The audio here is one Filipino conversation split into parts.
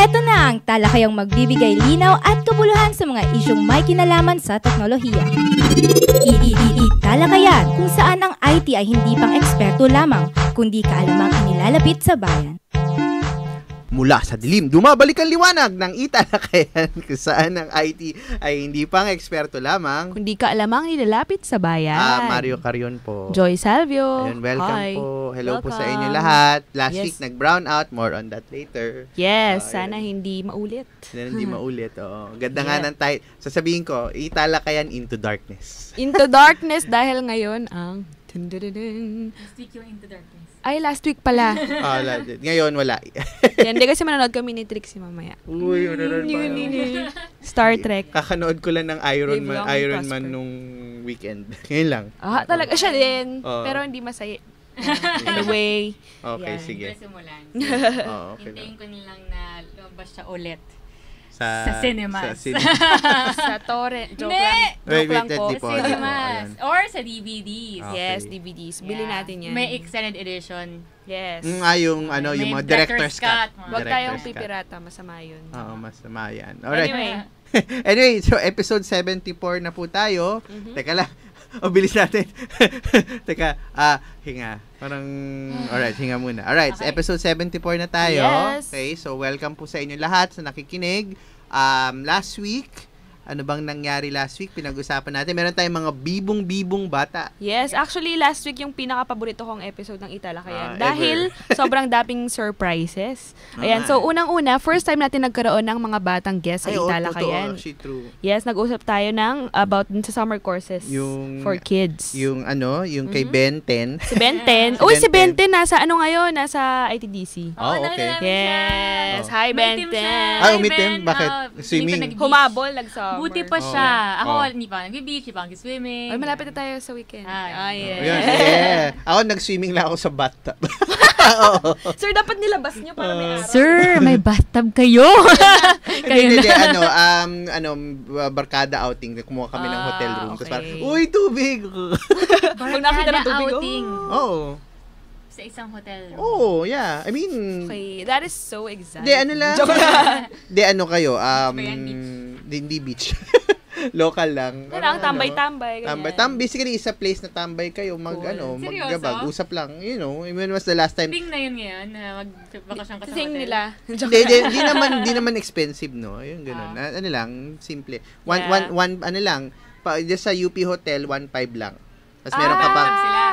Heto na ang talakayang magbibigay linaw at kabuluhan sa mga isyong may kinalaman sa teknolohiya. Talakayan kung saan ang IT ay hindi pang eksperto lamang, kundi kaalamang inilalapit sa bayan. Mula sa dilim, dumabalik ang liwanag ng italakayan kung saan ang IT ay hindi pang eksperto lamang. Kundi kaalamang ilalapit sa bayan. Mario Carion po. Joy Salvio. Ayun, welcome Hi. po. Hello Welcome. po sa inyo lahat. Last Yes. week nag-brown out. More on that later. Yes, sana hindi maulit. Hindi maulit. Oo. Ganda nga Yeah. ng title. Sasabihin ko, italakayan into darkness. Into darkness dahil ngayon ang... Last week yung Into Darkness. Ay, last week pala. Ngayon, wala. Hindi kasi manonood kami ni Trixie mamaya. Uy, pa. Star Trek. Kakanood ko lang ng Iron Live Man, long and Iron Man prosper. nung weekend. Ngayon lang. Talaga siya din. Oo. Pero hindi masaya. Anyway. Okay, Yan. sige. Hindi simulan. Oo, okay Hintayin lang. ko nilang na lumabas siya ulit. Sa cinemas. Sa torrent. Joke Hindi! lang. Wait, Joke lang wait, po. di po. Cinemas. Ayan. Or sa DVDs. Okay. Yes, DVDs. Bili Yeah. natin yan. May extended edition. Yes. Yung ano, yung May mga director's director's cut. cut. Huwag tayong Director's cut. pipirata. Masama yun. Oo, masama yan. Alright. Anyway. Anyway, so episode 74 na po tayo. Teka lang. Bilis natin. Teka, hinga. Parang, alright, hinga muna. Alright, so Okay. episode 74 na tayo. Yes. Okay, so welcome po sa inyo lahat sa nakikinig. Last week, ano bang nangyari last week? Pinag-usapan natin. Meron tayong mga bibong-bibong bata. Yes, actually last week yung pinaka-paborito kong episode ng Italakayan. Ever. Dahil sobrang daming surprises. Ayan, so unang-una, first time natin nagkaroon ng mga batang guests sa Ay, oo, Italakayan. totoo. Actually, true. Yes, nag-usap tayo ng about dun sa summer courses Yung- for kids. Yung kay Ben 10. Si Benten. Si Uy, si Ben 10. Benten nasa ano ngayon? Nasa ITDC. Oh, okay. Yes. Oh. Hi, May team Benten. siya. Hi, umitim? Ben. Bakit? Feeling ko Swimming? nag-beach. Humabol, nag-summer. Buti pa Oh. siya. Ako, Oh. hindi pa nag-beach, hindi pa nag-swimming. Ay, malapit na tayo sa weekend. Ay. Yes. Ayan, yeah. Ako, nag-swimming lang ako sa bathtub. Oo. Sir, dapat nilabas nyo para may araw. Sir, may bathtub kayo. Hindi, barkada outing. Kumuha kami ng hotel room. Tapos okay. parang, uy, tubig! Pag nakita ng tubig, outing Oo. sa isang hotel room. Oh, yeah. I mean, Okay, that is so exciting. di ano lang. Joke lang. Di ano kayo, ba yan, beach? hindi beach. Local lang. Yan lang, tambay-tambay. ganyan. Basically, isa place na tambay kayo, Cool. Seryoso? maggabag, usap lang. When was the last time? Ping na yun ngayon, na mag-bakasyon ka sa Sing hotel. nila. Di naman expensive, no? Ayun, ganun. Ano lang, simple. Yeah. Ano lang, just sa UP Hotel, 1.5 lang. Tapos meron ka pa, sila.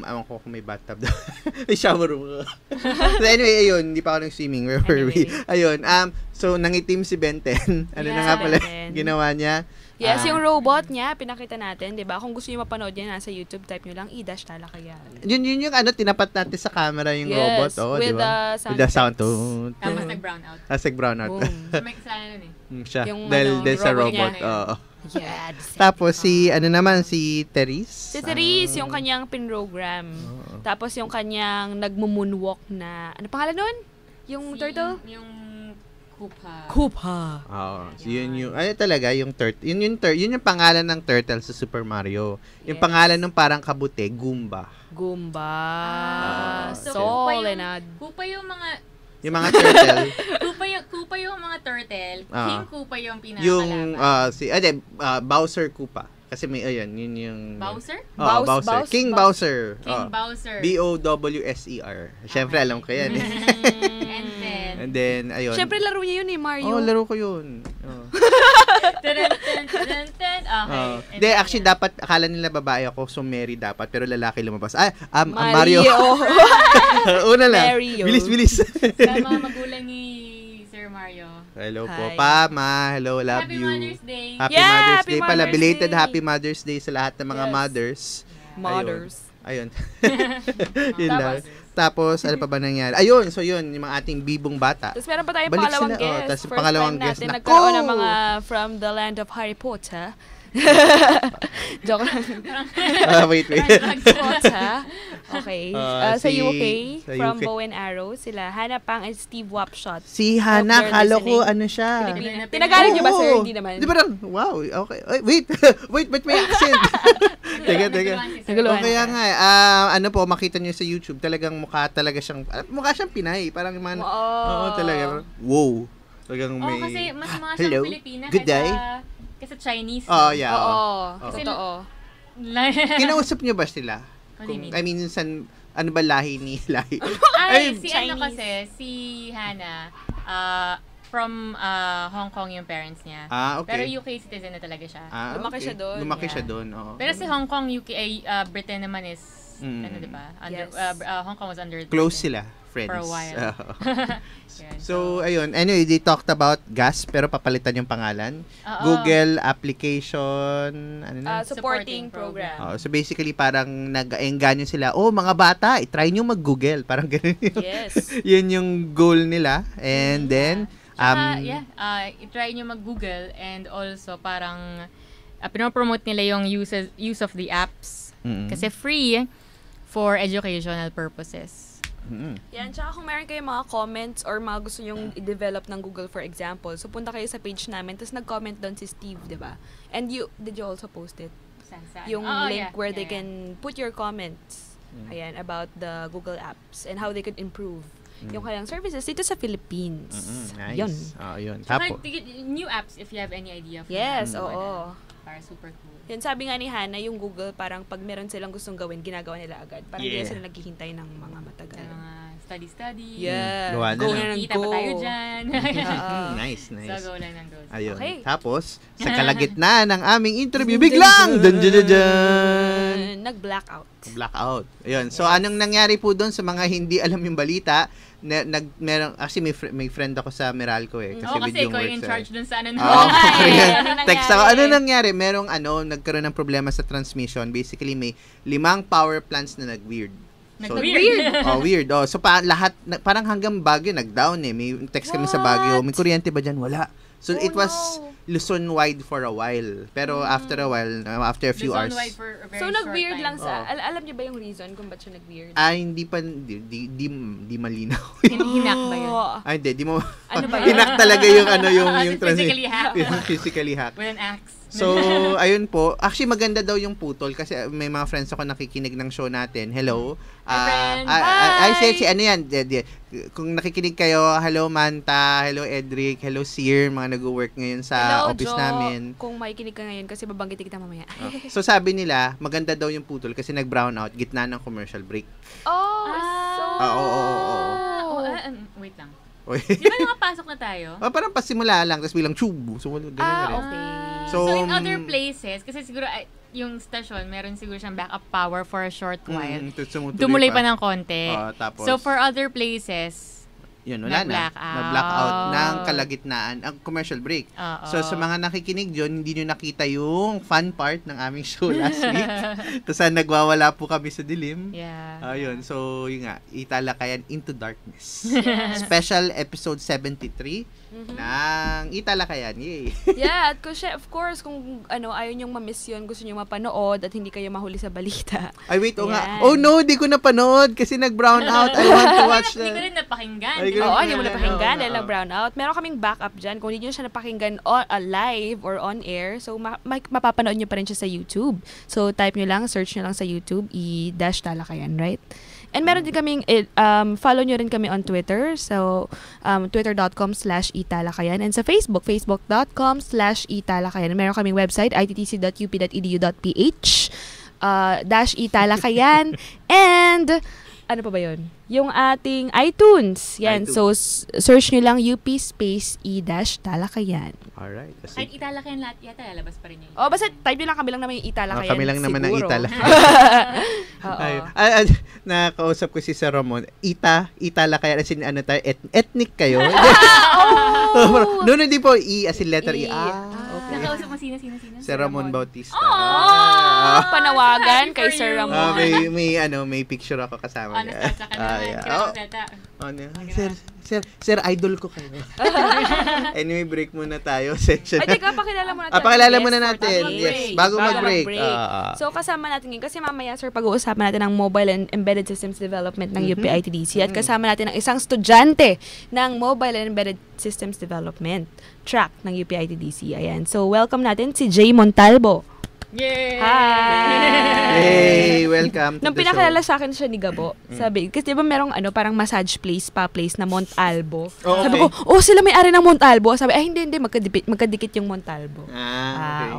ewan ko kung may bathtub daw. May shower room. So anyway, ayun, hindi pa ako nag-swimming. Where were we? Ayun, so nangitim si Benten. Ano na Yeah, nga pala Benten. ginawa niya? Yes, yung robot niya, pinakita natin, di ba? Kung gusto niyo mapanood yan, nasa YouTube, type nyo lang, Talakayan. Yun yung tinapat natin sa camera yung Yes, robot. Oh, with di ba? the sound With the sound. effects. Tapos nag-brown out. Brown out. Boom. So, may kasalanan nun eh. Siya. Yung Dahil sa robot niya robot. na yun. Oo. Yes. Tapos si Therese. Si Therese, yung kanyang pin-program. Tapos yung kanyang nagmo-moonwalk na, ano pangalan nun? Yung turtle? Yung Koopa. Koopa. Oo. So yun yung talaga yung turtle. Yun yung pangalan ng turtle sa Super Mario. Yung Yes. pangalan ng parang kabute, Goomba. Goomba. So, Solenad. Koopa yung mga Yung mga turtle, Koopa yung mga turtle. Ah. King Koopa yung yung pinakalaban. Bowser Koopa. Kasi may yun yung Bowser? Oh, Bowser. King Bowser. King Bowser. Bowser. Siyempre alam ko yan. And then, And then ayun. Siyempre, laro niya yun eh, Mario. Oh, laro ko yun. Oh. okay. Hindi, actually, dapat, akala nila babae ako, so Mary dapat, pero lalaki lumabas. Mario. Mario. Una lang. Mario. Bilis. Sa mga magulang ni Sir Mario. Hello po, Hi. Pama. Hello, love Happy you. Mother's Day. Happy Yeah, Mother's Happy Day pala. Mother's Belated Day. Happy Mother's Day sa lahat ng mga Yes. mothers. Mothers. Ayun. Yun lang. Tapos, ano pa ba nangyari? Ayun, so yun, yung mga ating bibong bata. Tapos meron pa tayong Balik pangalawang sila, guest. tas First pangalawang time guest. natin Nako! nagkaroon ng mga from the land of Harry Potter. Joke lang. Wait. Quotes, ha? Okay. Sa Si- UK, sa from UK. Bow and Arrow, sila Hannah Pang and Steve Wapshot. Si Hannah, Hope you're kala ko listening. ano siya. Pilipina. Tinagalog niyo ba, sir? Oo. Hindi naman. Di ba lang, wow, okay. Ay, wait, but may accent. Teka. Naguluhan. Okay nga, ano po, makita niyo sa YouTube, talagang mukha siyang Pinay. Parang mga, oo, talaga. Wow. Talagang may, kasi mas mga hello, siyang Pilipina good day. kaysa Chinese. Oh, yeah. Oo. Kasi- Totoo. Kinausap niyo ba sila? What do you mean? I mean, ano ba lahi ni lahi? Ay, si Chinese. ano kasi, si Hannah, from Hong Kong yung parents niya. Okay. Pero UK citizen na talaga siya. Lumaki siya doon. Lumaki Yeah. siya doon, oo. Pero si Hong Kong, UK, Britain naman is, ano diba? Yes. Hong Kong was under Close Britain. sila, friends. For a while. Oo. Yan, So, ayun. Anyway, they talked about gas, pero papalitan yung pangalan. Oo. Google application, ano na? Supporting program. So, basically, parang nag-engganyo sila, mga bata, try nyo mag-Google. Parang ganun yun. Yes. Yun yung goal nila. And then, Tsaka, i-try nyo mag-Google and also parang pinopromote nila yung use of the apps. Kasi free for educational purposes. Yan, tsaka kung meron kayong mga comments or mga gusto nyong i-develop ng Google, for example, so punta kayo sa page namin, tapos nag-comment doon si Steve, di ba? And did you also post it? Saan? Yung link where they yeah. can put your comments, ayan, about the Google apps and how they could improve yung kanilang services dito sa Philippines. Nice. Yun. Yun. Tsaka, Tapo. new apps if you have any idea. Yes, them. oo. Para super cool. Yan, sabi nga ni Hannah, yung Google, parang pag meron silang gustong gawin, ginagawa nila agad. Parang hindi sila naghihintay ng mga matagal. Mga study. Yeah. Gawa na Go lang. na ng Kita go. pa tayo dyan. Nice. So, go lang ng go. Ayun. Okay. Tapos, sa kalagitnaan ng aming interview, biglang! Dun. Nag-blackout. Blackout. Ayun. So, anong nangyari po doon sa mga hindi alam yung balita? Actually, may friend ako sa Meralco eh. Kasi, Kasi with yung ikaw work yung in sa- charge dun sa ano. Text ako, ano nangyari? Nagkaroon ng problema sa transmission. Basically, may 5 power plants na nag-weird. Weird. Weird. So, parang hanggang Baguio, nag-down eh. May text kami sa Baguio, may kuryente ba dyan? Wala. So, it was Luzon-wide for a while. Pero after a while, after a few hours. Luzon-wide for a very So, short nag-weird time. lang sa... Alam niyo ba yung reason kung ba't siya nag-weird? Hindi pa, di malinaw. Hinak ba yun? Hindi, di mo, Ano ba yun? hinak talaga yung yung Physically hack. yung physically hack. With an axe. So, ayun po. Actually, maganda daw yung putol kasi may mga friends ako nakikinig ng show natin. Hello. Hi, friends. I say, ano yan? Kung nakikinig kayo, hello Manta, hello Edric, hello Sear, mga nag-work ngayon sa Hello, office Jo. namin. Kung makikinig ka ngayon kasi babanggitin kita mamaya. So, sabi nila, maganda daw yung putol kasi nag-brown out, gitna ng commercial break. Oh, Oo. Wait lang. Oy. Di ba nakapasok na tayo? Parang pasimula lang, tapos bilang tube. So, ganun na rin. okay. So, So, in other places, kasi siguro yung station, meron siguro siyang backup power for a short while. Tumuloy pa ng konti. Tapos, So, for other places, yun, wala na. Na-blackout ng kalagitnaan ang commercial break. So, sa mga nakikinig dyan, hindi nyo nakita yung fun part ng aming show last week. Kasi nagwawala po kami sa dilim. yeah. Ayun. So, yun nga, Italakayan Into Darkness. Special episode 73 ng Italakayan. Yay! Yeah, at of course, kung ayaw nyong ma-miss yun, gusto nyong mapanood at hindi kayo mahuli sa balita. Ay, wait, nga. Yan. Oh no, di ko napanood kasi nag-brown out. I want to watch Hindi ko that. rin napakinggan. Ay, Oo, hindi mo napakinggan Oo. dahil nag-brown out. Meron kaming backup dyan. Kung hindi nyo siya napakinggan live or on air, so mapapanood nyo pa rin siya sa YouTube. So, type nyo lang, search nyo lang sa YouTube, i-talakayan, right? And meron din kaming, follow nyo rin kami on Twitter. So, twitter.com/italakayan. And sa Facebook, facebook.com/italakayan. Meron kaming website, ittc.up.edu.ph /italakayan. And, ano pa ba yun? Yung ating iTunes. Yan. So, search nyo lang UP space i-talakayan. Alright. Kahit italakayan lahat yata, lalabas pa rin yun. Oh, basta type nyo lang kami lang naman yung italakayan. Kami lang naman ang siguro. Italakayan. Oo. Nakausap ko si Sir Ramon. Italakayan as in ano tayo, ethnic kayo. No, hindi po. As in letter E. Okay. Nakausap mo sino? Sir Ramon Bautista. Panawagan Happy kay for Sir you. Ramon. May picture ako kasama niya. Honest ka naman. yeah. Kaya salta. Sir, idol ko kayo. Anyway, break muna tayo. Session. Ay, teka, pakilala muna natin. Pakilala muna natin. Yes, bago mag-break. So, kasama natin ngayon. Kasi mamaya, sir, pag-uusapan natin ang Mobile and Embedded Systems Development ng UP-ITDC. At kasama natin ang isang estudyante ng Mobile and Embedded Systems Development track ng UP-ITDC. Ayan. So, welcome natin si Jay Montalvo. Yay! Hi! Yay! Welcome to Nung the pinakilala show. sa akin siya ni Gabo, sabi, kasi di ba merong parang massage place na Montalvo. Oh, Sabi ko, sila may ari ng Montalvo. Sabi, hindi, magkadikit yung Montalvo.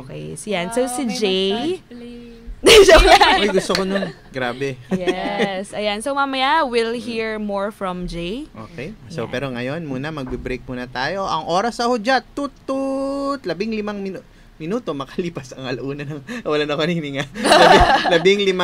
Okay. So, yan. So, si Jay. Uy, gusto ko nun. Grabe. Yes. Ayan. So, mamaya, we'll hear more from Jay. Okay. So, pero ngayon, magbe-break muna tayo. Ang oras sa hudyat, 15 minuto makalipas ang alauna ng wala na ako hininga. 16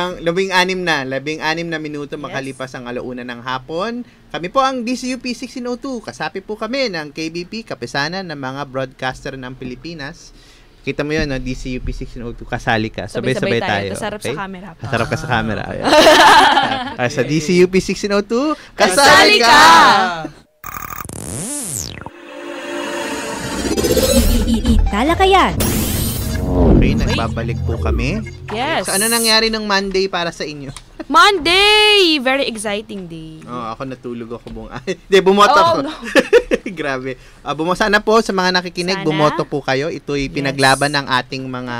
na minuto makalipas ang alauna ng hapon. Kami po ang DCUP 1602. Kasapi po kami ng KBP, Kapisanan ng mga broadcaster ng Pilipinas. Kita mo yun, no? DCUP 1602, kasali ka. Sabay-sabay tayo. Kasarap okay? sa camera. Kasarap ka sa camera. Sa DCUP 1602, kasali ka! Talakayan. Okay, nagbabalik po kami. Yes. So, ano nangyari ng Monday para sa inyo? Monday! Very exciting day. Ako natulog ako buong... Hindi, bumoto ako. No. Grabe. Sana po sa mga nakikinig, Sana. bumoto po kayo. Ito'y pinaglaban ng ating mga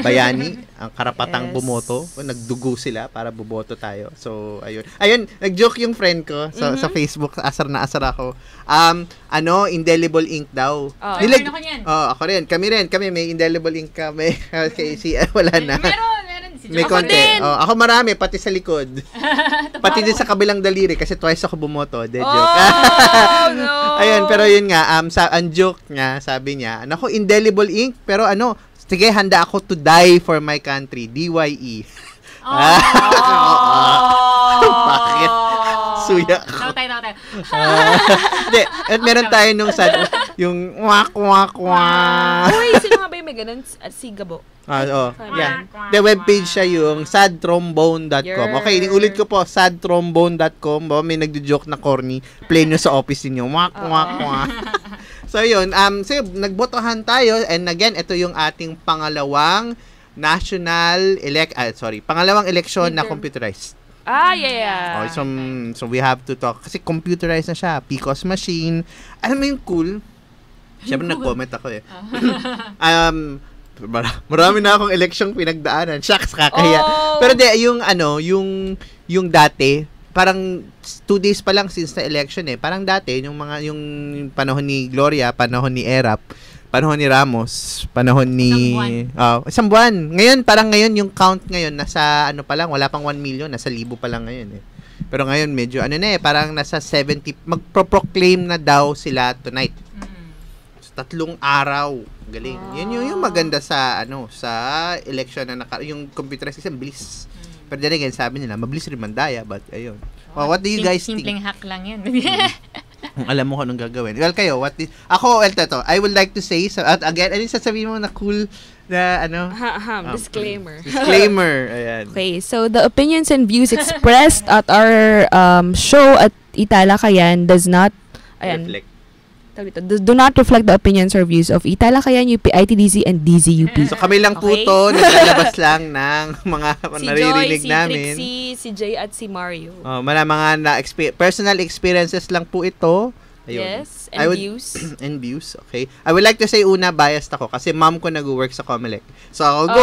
bayani. Ang karapatang bumoto. Nagdugo sila para bumoto tayo. So, ayun. Ayun, nag-joke yung friend ko sa Facebook. Asar na asar ako. Indelible ink daw. Meron ako niyan. Ako rin. Kami may indelible ink kami. Wala na. Meron. May konti. Ako marami, pati sa likod. Pati din sa kabilang daliri kasi twice ako bumoto. Joke. No! Ayun, pero yun nga, ang joke niya, sabi niya, ako, indelible ink, pero sige, handa ako to die for my country. DYE. Bakit? Suya ako. Tayo. Hindi, at meron tayo nung sad, yung wak. Uy, sino nga ba yung may ganun? Si Gabo. Yeah. The webpage siya yung sadtrombone.com. Okay, ulit ko po, sadtrombone.com. May nagjo-joke na corny. Play nyo sa office niyo. Wak. So, yun. Nagbotohan tayo. And again, ito yung ating pangalawang pangalawang eleksyon na computerized. Yeah. So we have to talk. Kasi computerized na siya. PCOS machine. Alam mo yung cool? Siyempre nag-comment ako eh. Marami na akong eleksyong pinagdaanan. Shucks, kakaya. Pero yung dati, parang 2 days pa lang since na election eh. Parang dati, yung panahon ni Gloria, panahon ni Erap, panahon ni Ramos, panahon ni... Isang buwan. Ngayon, yung count ngayon, nasa pa lang, wala pang 1 million, nasa 1,000 pa lang ngayon eh. Pero ngayon, medyo parang nasa 70, magpro-proclaim na daw sila tonight. So, 3 araw. Galing. Yun yung maganda sa election na yung computerized system, bilis. Pero then again, sabi nila, mabilis rin mandaya, but ayun. What do you guys think? Simpleng hack lang yan. Alam mo kung anong gagawin. Well, kayo, I would like to say, again, ano yung sasabihin mo na cool na Disclaimer. Ayan. Okay, so the opinions and views expressed at our show at Italakayan does not reflect. Do not reflect the opinions or views of Italakayan, UP-ITDC, and DZUP. So kami lang po to, naglalabas lang ng mga naririnig namin. Si Joy, si Jay, at si Mario. Mga personal experiences lang po ito. Ayun. Yes, and views. And views, okay. I would like to say, biased ako kasi mom ko nag-work sa Comelec. So ako, go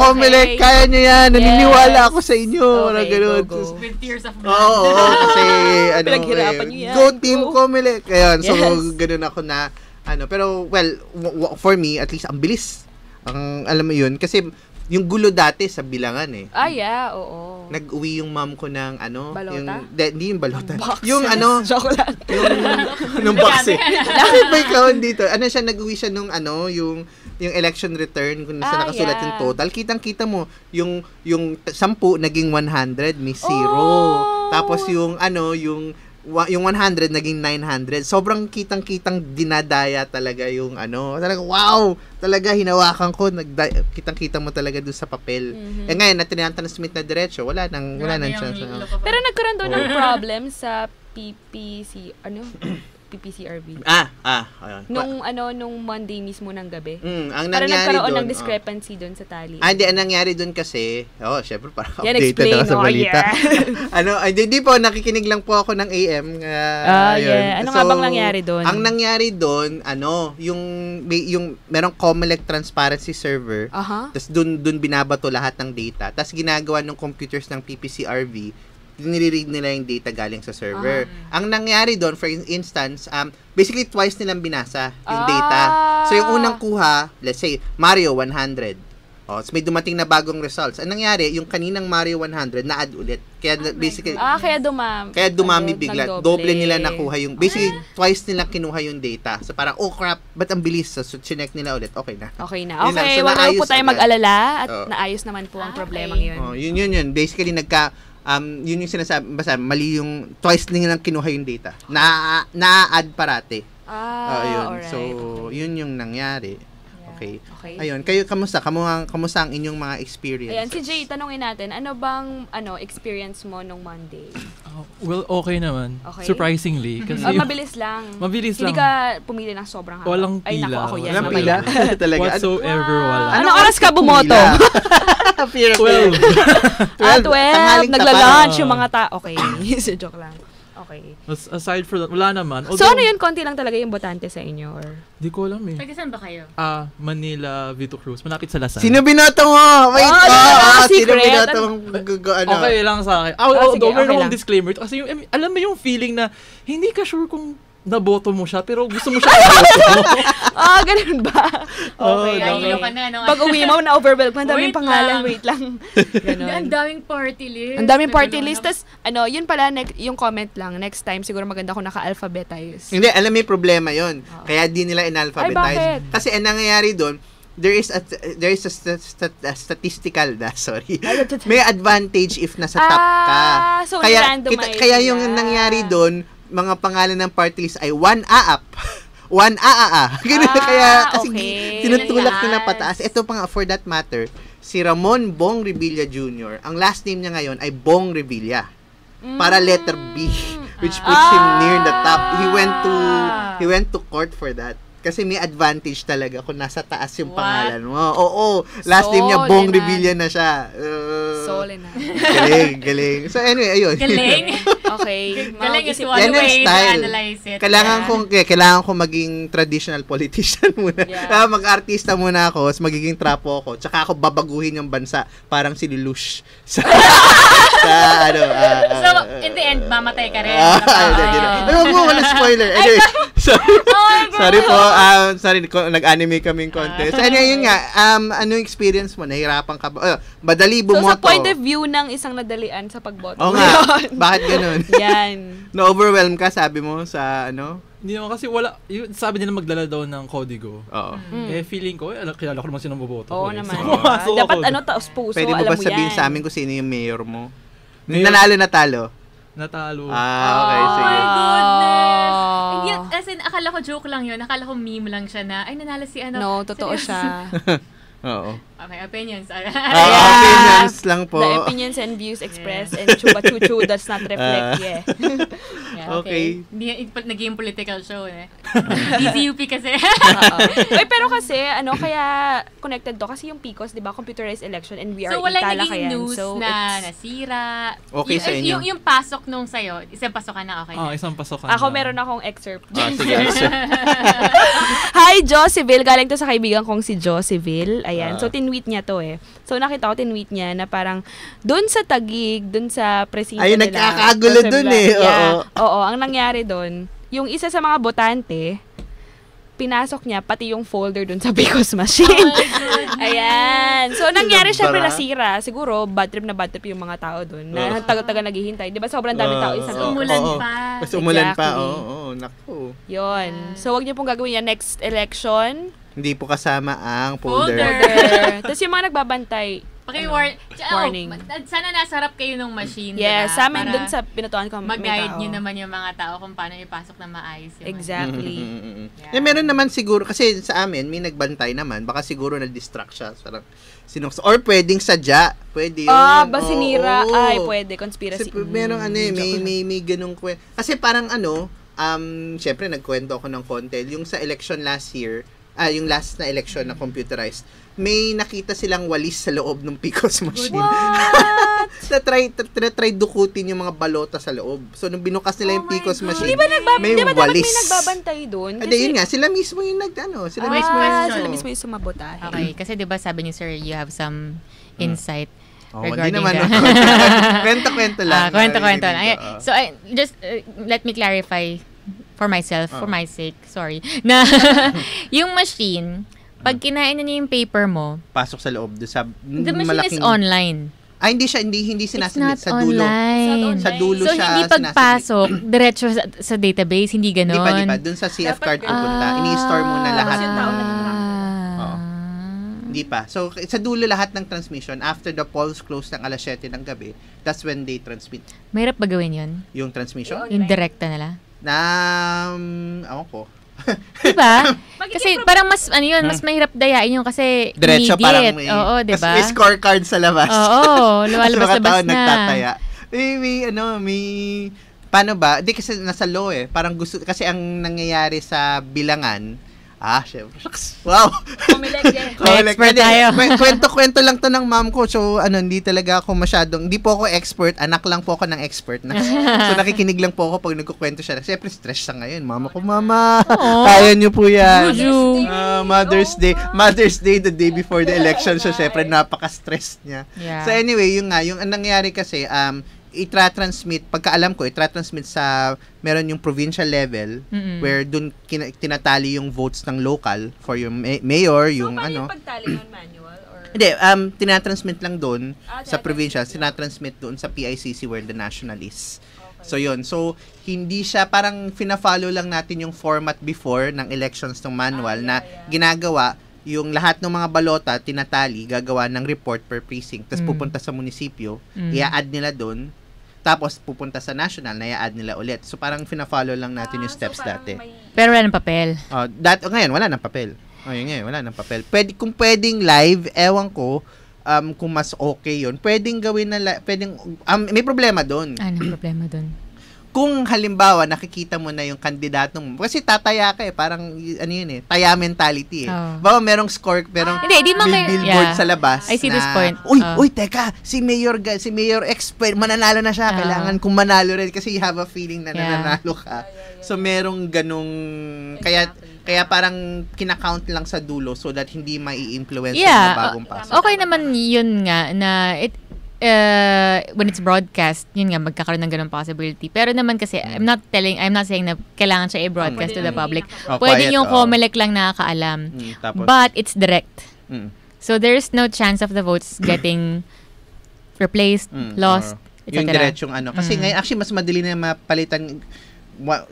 Comelec, kaya nyo yan. Naniniwala ako sa inyo. Okay, go. With tears of blood. Kasi, pinaghirapan nyo yan. Go Team Comelec. Ayan, so ganun ako na, pero, for me, at least, ang bilis. Alam mo yun, kasi, yung gulo dati sa bilangan eh. Oo. Nag-uwi yung mom ko ng balota? Hindi yung balota. Boxes. Yung chocolate. Yung box eh. Bakit may kaon dito? Nag-uwi siya nung yung election return kung saan nakasulat yung total. Kitang-kita mo yung 10 naging 100, may 0. Tapos yung 100 naging 900. Sobrang kitang-kitang dinadaya talaga yung talaga wow! Talaga hinawakan ko, kitang-kita mo talaga doon sa papel. Ngayon na tinatransmit na diretso, wala nang chance. Pero nagkaroon doon ng problem sa PPC, PPCRV. Ayun. Nung Monday mismo ng gabi. Ang para nangyari nagkaroon doon, ng discrepancy doon sa tali. Hindi, ang nangyari doon kasi, syempre parang Yan, updated ako sa balita. Yeah. Hindi po, nakikinig lang po ako ng AM. Yeah. Ano nga bang nangyari doon? Ang nangyari doon, yung merong Comelec transparency server, tapos doon binabato lahat ng data, tapos ginagawa ng computers ng PPCRV, nire-read nila yung data galing sa server. Ang nangyari doon, for instance, basically twice nilang binasa yung data. So, yung unang kuha, let's say, Mario 100. So may dumating na bagong results. Ang nangyari, yung kaninang Mario 100, na-add ulit. Kaya basically, kaya dumami bigla. Doble nila nakuha yung, basically, twice nilang kinuha yung data. So parang, crap, ba't ang bilis? So chinek nila ulit, okay na. Okay, so, wag po tayo mag-alala at naayos naman po ang problemang yun. Yun. Basically, yun yung sinasabi, basta mali yung twice nilang kinuha yung data. Na-add parate. Yun. Alright, so, yun yung nangyari. Okay. Ayun, sige. kayo kamusta ang inyong mga experience? Ayan, si Jay, tanungin natin, ano bang experience mo nung Monday? Well, okay naman. Okay. Surprisingly kasi mabilis lang. Hindi ka pumili ng sobrang haba. Walang Ay, pila. naku, ako yan. Walang pila? Talaga? Whatsoever, wala. Anong oras ka bumoto? 12. 12. Nagla-lunch yung mga Okay. So, joke lang. Okay. Aside from that, wala naman. So, ano yun? Konti lang talaga yung botante sa inyo? Or? Di ko alam eh. Taga saan ba kayo? Manila, Vito Cruz. Malapit sa Lasal. Sino binoto mo? Wait, sino binoto mo? Okay lang sa akin. Sige, okay lang. Akong disclaimer. Kasi alam mo yung feeling na hindi ka sure kung naboto mo siya, pero gusto mo siya naboto. Ganun ba? Okay. Nahilo ka na. Pag uwi mo, na-overwhelm ka. Ang daming pangalan. Wait lang. Ganun. Ang daming party list. Ang daming party list. Tas, yun pala, yung comment lang. Next time, siguro maganda kung naka-alphabetize. Hindi, alam mo yung problema yun. Kaya di nila in-alphabetize. Ay, bakit? Kasi ang nangyayari doon, there is a statistical may advantage if nasa top ka. So kaya yung nangyari doon, mga pangalan ng party list ay 1A-up. 1A-A. Ganun kaya kasi tinutulak nila pataas. Ito pa nga, for that matter, si Ramon Bong Revilla Jr., ang last name niya ngayon ay Bong Revilla. Para letter B, which puts him near the top. He went to court for that. Kasi may advantage talaga kung nasa taas yung pangalan mo. Oo. Last name niya, Bong Revilla na siya. Sole na. Galing. So anyway, ayun. Galing. Okay. Galing is Mag-isip- one Yan ang way to style. analyze it. Kailangan ko maging traditional politician muna. Yeah. Mag-artista muna ako, magiging trapo ako, tsaka ako babaguhin yung bansa, parang si Lelouch. So, in the end, mamatay ka rin. Huwag mo ko na spoiler. Anyway, sorry po. Sorry, nag-anime kaming contest. So, anyway, yun nga, ano yung experience mo? Nahirapan ka ba? Madali bumoto. So, sa point of view ng isang nadalian sa pagboto. Oo nga. Bakit ganun? Yan. Na-overwhelm ka, sabi mo, sa Hindi naman kasi wala, sabi nila magdala daw ng kodigo. Oo. Feeling ko, kilala ko naman sinong boboto. Oo naman. So, Dapat taos puso, Pwede mo alam ba mo sabihin yan. sa amin kung sino yung mayor mo? Mayor- Natalo? Natalo. Okay, sige. Oh my goodness! Hindi, as in, akala ko joke lang yun. Akala ko meme lang siya na, ay, nanalo si ano. No, totoo siya. Oo. Okay, opinions. Opinions lang po. The opinions and views expressed and chuba chuchu does not reflect. Yeah, Okay. Hindi, naging political show eh. DZUP kasi. Uy, pero kasi, kaya connected to. Kasi yung PCOS, di ba, computerized election and we are So, wala Itala naging kayan. news So, na nasira. Okay sa inyo? Yung pasok nung sa'yo, isang pasokan na okay na. Isang pasokan. Ako meron akong excerpt. Sige. Hi, Joseville. Galing to sa kaibigan kong si Joseville. Ayan. So, tinweet niya to eh. So, nakita ko tinweet niya na parang doon sa Taguig, doon sa presinto Ay, nila. nagkakagulo dun eh. Yeah. Oo, ang nangyari doon, yung isa sa mga botante, pinasok niya pati yung folder doon sa PCOS machine. Ayan. So, nangyari syempre nasira. Siguro, bad trip yung mga tao doon. Na tagal-tagal naghihintay. Di ba sobrang daming tao isang Umulan pa. Mas umulan pa. Exactly. Oo, naku. Yun. So, wag niyo pong gagawin yan next election. Hindi po kasama ang folder. Tapos yung mga nagbabantay, warning. Sana nasa harap kayo ng machine. Yes, diba? sa amin dun sa pinatuan ko mag-guide nyo naman yung mga tao kung paano ipasok na maayos yung exactly. Meron naman siguro, kasi sa amin, may nagbantay naman, baka siguro na-distract siya. Sarang, or pwedeng sadya. Pwede yun. Sinira. Ay, pwede. Conspiracy. Kasi merong may ganung kwento. Kasi parang syempre nagkwento ako ng konti. Yung sa election last year, yung last na election na computerized, may nakita silang walis sa loob ng PCOS machine. What? Try dukutin yung mga balota sa loob. So, nung binukas nila yung PCOS machine, may walis. walis. May nagbabantay doon? Yun nga, sila mismo yung sila mismo yung sumabotahe. Okay, kasi diba sabi niyo, sir, you have some insight regarding naman that. Kwento-kwento lang. Kwento-kwento lang. So, just let me clarify for myself, for my sake, sorry, na yung machine, pag kinain na niya yung paper mo, pasok sa loob. The machine is online. Hindi sinasabi sa dulo. Sa dulo so, siya. So, hindi pagpasok, diretso sa database, hindi ganon. Di ba? Doon sa CF card pupunta. Ini-store muna lahat. Hindi pa. So, sa dulo lahat ng transmission, after the polls close ng alas 7 ng gabi, that's when they transmit. Mahirap ba gawin yun? Yung transmission? Yung direkta nila? Ako po. Diba? Kasi parang mas mahirap dayain yun kasi diretso parang Oo, diba? May scorecard sa labas. Oo, lumalabas-labas na. Nagtataya. Paano ba? Di kasi nasa law Parang gusto, kasi ang nangyayari sa bilangan, syempre. Wow! Expert tayo. Kwento lang to ng mom ko. So, hindi talaga ako hindi po ako expert. Anak lang po ako ng expert. So, nakikinig lang po ako pag nagkukwento siya. Siyempre, stress siya ngayon. Mama, kaya niyo po yan. Mother's Day. Mother's Day, the day before the election. So, siyempre, napaka-stress niya. Yeah. So, anyway, yung ang nangyayari kasi, itra-transmit, pagkaalam ko, itra-transmit sa, meron yung provincial level, where dun tinatali yung votes ng local for yung mayor, yung yung pagtali nun manual? Or? Hindi, tinatransmit lang dun sa provincial, tinatransmit dun sa PICC where the national is. Okay. So, yun. So, hindi siya, parang fina-follow lang natin yung format before ng elections ng manual na ginagawa, yung lahat ng mga balota, tinatali, gagawa ng report per precinct, tapos pupunta sa munisipyo, i-add nila dun, tapos pupunta sa national na i-add nila ulit. So parang fina-follow lang natin yung steps dati. Pero wala ng papel. Ngayon wala ng papel. Ngayon wala ng papel. Kung pwedeng live, ewan ko kung mas okay yun. Pwedeng gawin na may problema doon. Anong problema doon? Kung halimbawa nakikita mo na yung kandidato mo, kasi tataya ka parang taya mentality Bawa merong score, billboard sa labas. I see this point. Uy, teka, si Mayor expert, mananalo na siya. Kailangan kung manalo rin kasi you have a feeling na nananalo ka. So merong ganung kaya parang kinakount lang sa dulo so that hindi mai-influence ng bagong pasok. Okay naman yun nga na when it's broadcast, yun nga, magkakaroon ng ganun possibility. Pero naman kasi, I'm not saying na kailangan siya i-broadcast to the public. Pwede yung COMELEC lang nakakaalam. But it's direct. So there's no chance of the votes getting replaced, lost, etc. Yung diretsong Kasi ngayon, actually, mas madali na mapalitan.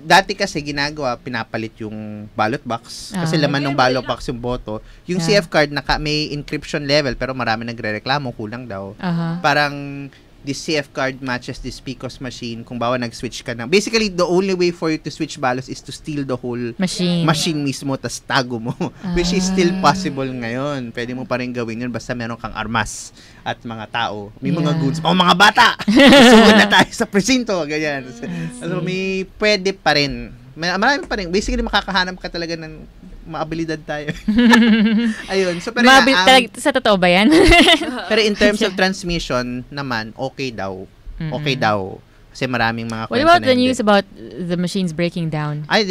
Dati kasi ginagawa, pinapalit yung ballot box. Kasi laman ng ballot box yung boto. Yung CF card, may encryption level, pero marami nagre-reklamo, kulang daw. Parang, this CF card matches this PCOS machine. Kung bawa nag-switch ka na. Basically, the only way for you to switch ballots is to steal the whole machine mismo, tas tago mo. Which is still possible ngayon. Pwede mo pa rin gawin yun basta meron kang armas at mga tao. May mga goons. Mga bata! Sugod na tayo sa presinto. Ganyan. So, may pwede pa rin. Marami pa rin. Basically, makakahanap ka talaga ng maabilidad tayo. Ayun. So, pero sa totoo ba yan? Pero in terms of transmission naman, okay daw. Okay daw. Kasi maraming mga What about the news about the machines breaking down? Ay,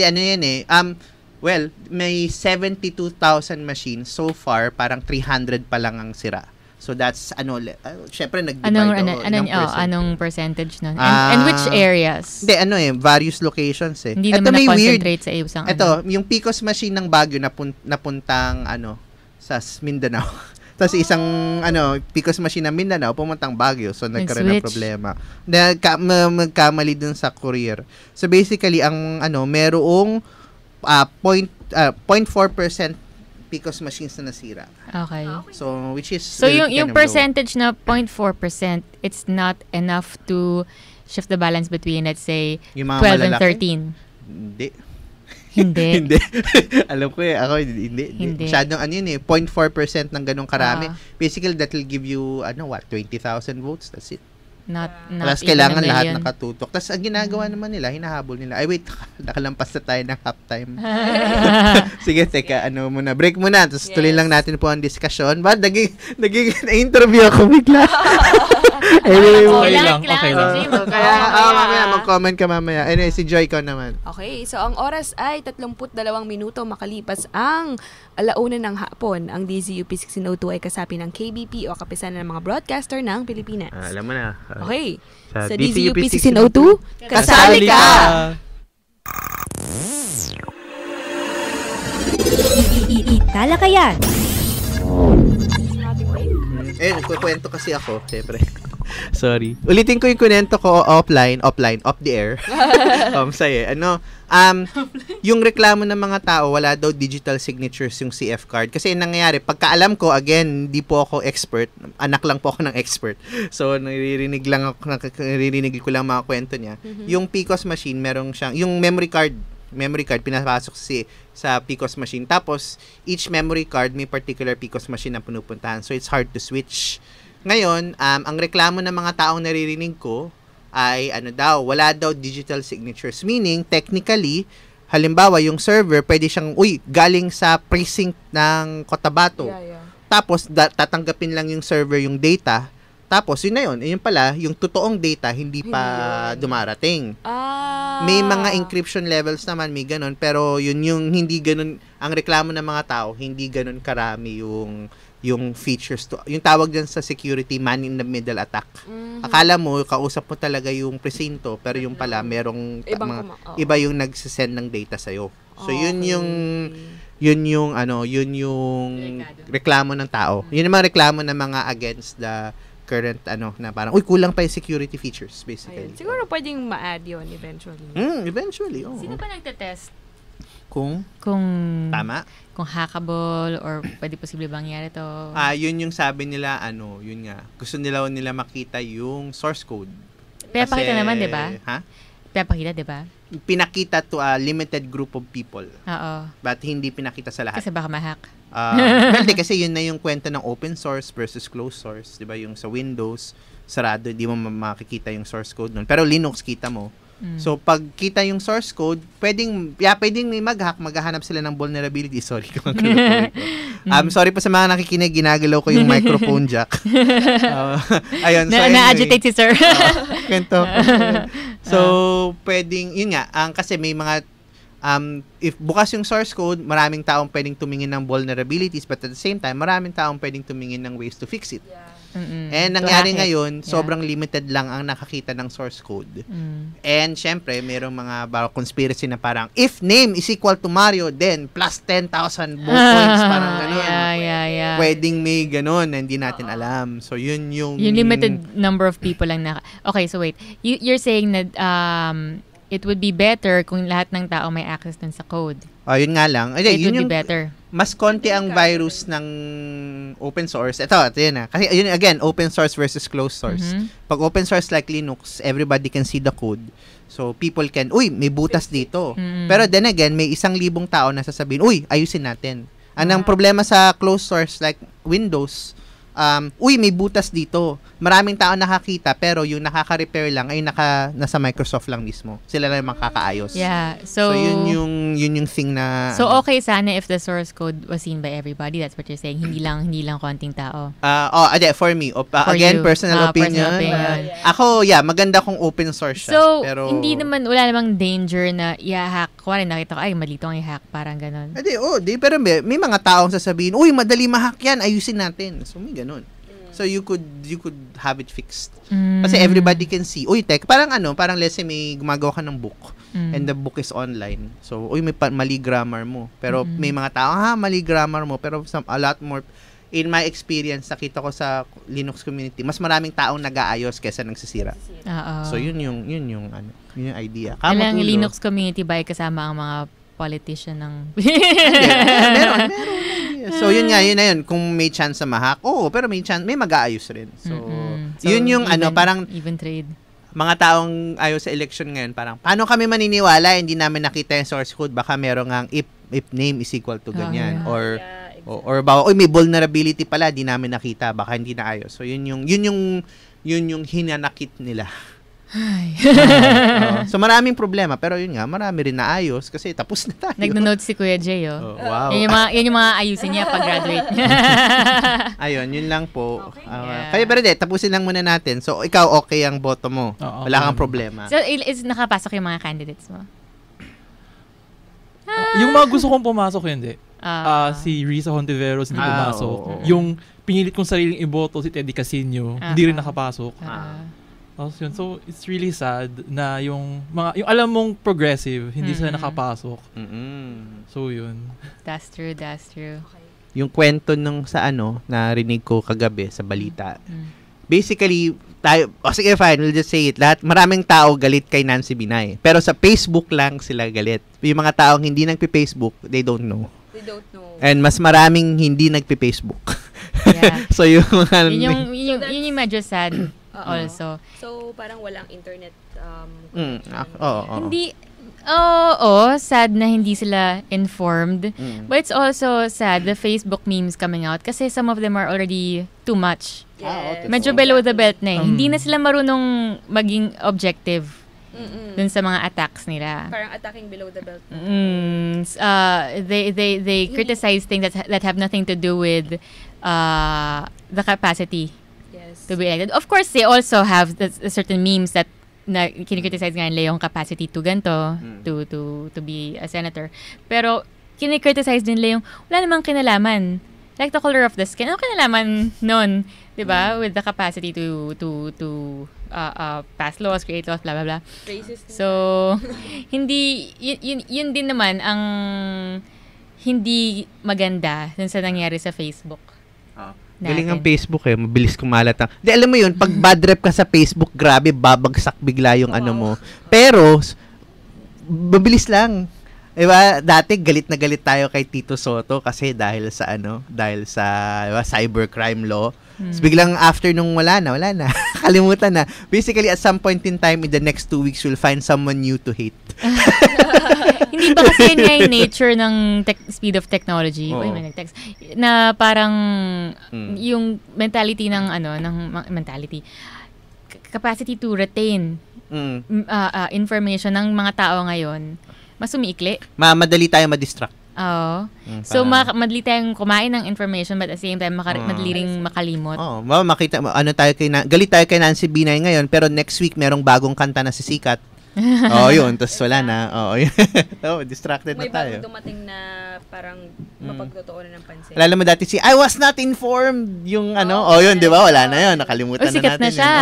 well, may 72,000 machines. So far, parang 300 pa lang ang sira. So that's syempre nag-divide anong percentage nun? And which areas? Hindi various locations Hindi naman na-concentrate sa isang yung PCOS machine ng Baguio napuntang sa Mindanao. Tapos isang PCOS machine ng Mindanao pumuntang Baguio. So nagkaroon ng problema. Magkamali dun sa courier. So basically ang merong 0.4% PCOS machines na nasira. Okay. So, which is... So, yung percentage na 0.4%, it's not enough to shift the balance between, let's say, 12 and 13. Hindi. Hindi. Alam ko ako, hindi. Masyadong 0.4% ng ganong karami. Basically, that will give you, 20,000 votes. That's it. Not Tapos kailangan lahat nakatutok. Tapos ang ginagawa naman nila, hinahabol nila. Ay, wait, nakalampas na tayo ng halftime. Sige, teka, muna. Break muna. Tapos tuloy lang natin po ang discussion. Ba, naging na-interview ako bigla. Okay lang. Kaya, mamaya, mag-comment ka mamaya. Anyway, si Joy ko naman. Okay, so ang oras ay 32 minuto makalipas ang 1:00 ng hapon. Ang DZUP 1602 ay kasapi ng KBP o Kapisanan ng mga Broadcaster ng Pilipinas. Alam mo na. Okay. Sa DZUP 1602, kasali ka! Talakayan. Nagkukwento kasi ako, syempre. Sorry. Ulitin ko yung kwento ko off the air. Sa'yo. Yung reklamo ng mga tao, wala daw digital signatures yung CF card. Kasi nangyayari, pagkaalam ko, again, hindi po ako expert. Anak lang po ako ng expert. So, naririnig ko lang mga kwento niya. Yung PCOS machine, merong siyang, yung memory card, pinapasok sa PCOS machine. Tapos, each memory card, may particular PCOS machine na pinupuntahan. So, it's hard to switch. Ngayon, ang reklamo ng mga taong naririnig ko ay wala daw digital signatures. Meaning, technically, halimbawa, yung server, pwede siyang, galing sa precinct ng Cotabato. Yeah. Tapos, tatanggapin lang yung server yung data. Tapos, yun na yun. Yun pala, yung totoong data, hindi pa dumarating. May mga encryption levels naman, may ganun. Pero, yun yung hindi ganun, ang reklamo ng mga tao, hindi ganun karami yung features yung tawag dyan sa security, man in the middle attack. Akala mo, kausap mo talaga yung presinto, pero yung pala, merong iba yung nagsisend ng data sa'yo. So, yun yung reklamo ng tao. Yun yung mga reklamo ng mga against the current, na parang, kulang pa yung security features, basically. Ayun. Siguro pwedeng ma-add yun eventually. Eventually, oo. Sino ba nagtetest? Kung tama? Kung hackable or pwede posible bang mangyari to? Yun yung sabi nila, yun nga. Gusto nila makita yung source code. Pinapakita naman, di ba? Ha? Pinapakita, di ba? Pinakita to a limited group of people. Oo. But hindi pinakita sa lahat. Kasi baka ma-hack. Kasi yun na yung kwento ng open source versus closed source. Di ba? Yung sa Windows, sarado, hindi mo makikita yung source code nun. Pero Linux, kita mo. So, pag kita yung source code, pwedeng may mag-hack, maghahanap sila ng vulnerability. Sorry kung sorry po sa mga nakikinig, ginagalaw ko yung microphone jack. Ayun. So, na-agitate si sir. Kwento. So, pwedeng, yun nga, kasi may mga, if bukas yung source code, maraming taong pwedeng tumingin ng vulnerabilities, but at the same time, maraming taong pwedeng tumingin ng ways to fix it. Yeah. And nangyari ngayon, sobrang limited lang ang nakakita ng source code. And syempre, merong mga conspiracy na parang, if name is equal to Mario, then plus 10,000 points, parang gano'n. Yeah. Pwedeng may gano'n na hindi natin alam. So, yun yung limited number of people lang Okay, so wait. You're saying that it would be better kung lahat ng tao may access dun sa code. Yun nga lang. It would be better. Mas konti ang virus ng open source. Ito yun na. Kasi yun again, open source versus closed source. Pag open source like Linux, everybody can see the code. So, people can, may butas dito. Pero then again, may 1,000 tao na sasabihin, ayusin natin. Anong problema sa closed source like Windows, may butas dito. Maraming tao nakakita, pero yung nakaka-repair lang ay nasa Microsoft lang mismo. Sila lang makakaayos. Yeah. So yun yung thing na So okay sana if the source code was seen by everybody. That's what you're saying. Hindi lang konting tao. For me. Again, personal opinion. Ako, maganda kung open source siya. So, pero wala namang danger na i-hack. Kuwari nakita ko, malito ang i-hack. Parang ganon. Pero may mga taong sasabihin, madali ma-hack yan, ayusin natin. So, may ganon. So, you could have it fixed. Kasi everybody can see. Parang let's say may gumagawa ka ng book and the book is online. So, may mali grammar mo. Pero may mga tao, mali grammar mo. Pero a lot more, in my experience, nakita ko sa Linux community, mas maraming taong nag-aayos kaysa nagsisira. So, yun yung idea. Alang Linux community ba kasama ang mga politician ng... meron. So, yun nga, yun na yun. Kung may chance sa mahak, pero may chance, may mag-aayos rin. So, yun yung parang... Even trade. Mga taong ayaw sa election ngayon, parang, paano kami maniniwala, hindi namin nakita yung source code, baka meron ngang if name is equal to ganyan. Or baka, may vulnerability pala, di namin nakita, baka hindi na ayos. So, yun yung hinanakit nila. So maraming problema, pero yun nga, marami rin naayos kasi tapos na tayo. Nagno-note si Kuya Jay, wow. Yan yung mga ayusin niya pag-graduate. Ayun, yun lang po. Kaya pero tapusin lang muna natin. So ikaw okay ang boto mo. Wala kang problema. So is nakapasok yung mga candidates mo? Yung mga gusto kong pumasok, hindi. Si Risa Hontiveros hindi pumasok. Yung pinilit kong sariling iboto si Teddy Casino, hindi rin nakapasok. So it's really sad na yung alam mong progressive, hindi sila nakapasok. So yun. That's true. Okay. Yung kwento nung sa narinig ko kagabi sa balita. Basically, sige fine, we'll just say it. Maraming tao galit kay Nancy Binay. Pero sa Facebook lang sila galit. Yung mga taong hindi nagpi-Facebook, they don't know. And mas maraming hindi nagpi-Facebook. Yeah. So yung yun yung medyo sad. Also. So, parang walang internet. Hindi, sad na hindi sila informed. But it's also sad the Facebook memes coming out kasi some of them are already too much. Yes. Medyo below the belt na Hindi na sila marunong maging objective dun sa mga attacks nila. Parang attacking below the belt. They criticize things that have nothing to do with the capacity to be elected. Of course, they also have certain memes that na kinikriticize nga nila yung capacity to ganito, to be a senator. Pero kinikriticize din nila yung wala namang kinalaman. Like the color of the skin. Ano kinalaman nun? Diba? With the capacity to pass laws, create laws, blah, blah, blah. Racist. So, hindi, yun din naman ang hindi maganda dun sa nangyari sa Facebook. Galing ang Facebook mabilis kumalat ang. Di alam mo yun, pag bad rep ka sa Facebook, grabe, babagsak bigla yung mo. Pero, mabilis lang. Diba, dati galit na galit tayo kay Tito Soto kasi dahil sa diba, cybercrime law. So, biglang after nung wala na. Kalimutan na. Basically, at some point in time, in the next 2 weeks, you'll find someone new to hate. Hindi ba kasi yun nga yung nature ng speed of technology? Uy, may nag-text. Na parang yung mentality ng mentality, capacity to retain information ng mga tao ngayon, mas umiikli. Madali tayo ma-distract. Oo. So, madali tayong kumain ng information but at the same time, madali ring makalimot. Makita mo, galit tayo kay Nancy Binay ngayon, pero next week merong bagong kanta na sisikat. Yun. Tapos wala na. Distracted may na tayo. May bagong dumating na parang mapagtotoonan ng pansin. Alala mo dati I was not informed yung yun, di ba? Wala na yun. Nakalimutan sikat na natin. Na siya.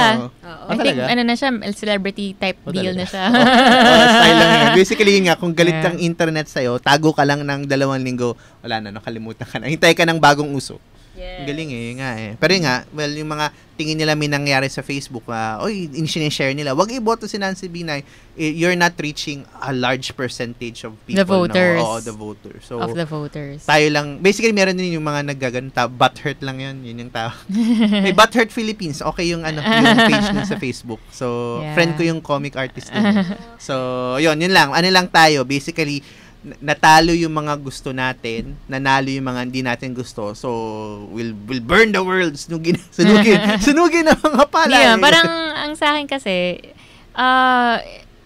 I think, talaga? Na siya, celebrity type deal na siya. Style lang yun. Basically, yun nga, kung galit ang internet sa'yo, tago ka lang ng 2 linggo, wala na, nakalimutan ka na. Hintay ka ng bagong uso. Yes. Galing Pero yun nga, yung mga tingin nila may nangyari sa Facebook, in-share nila, wag iboto si Nancy Binay. You're not reaching a large percentage of people. The voters. The voters. So, of the voters. Tayo lang, basically meron din yung mga naggaganto, butthurt lang yun yung tao. May Butthurt Philippines, okay yung yung page nun sa Facebook. So, friend ko yung comic artist din. So, yun lang. Ano lang tayo, basically, natalo yung mga gusto natin, nanalo yung mga hindi natin gusto. So, we'll burn the world. Sunugin ang mga pala. Yeah, parang ang sa akin kasi,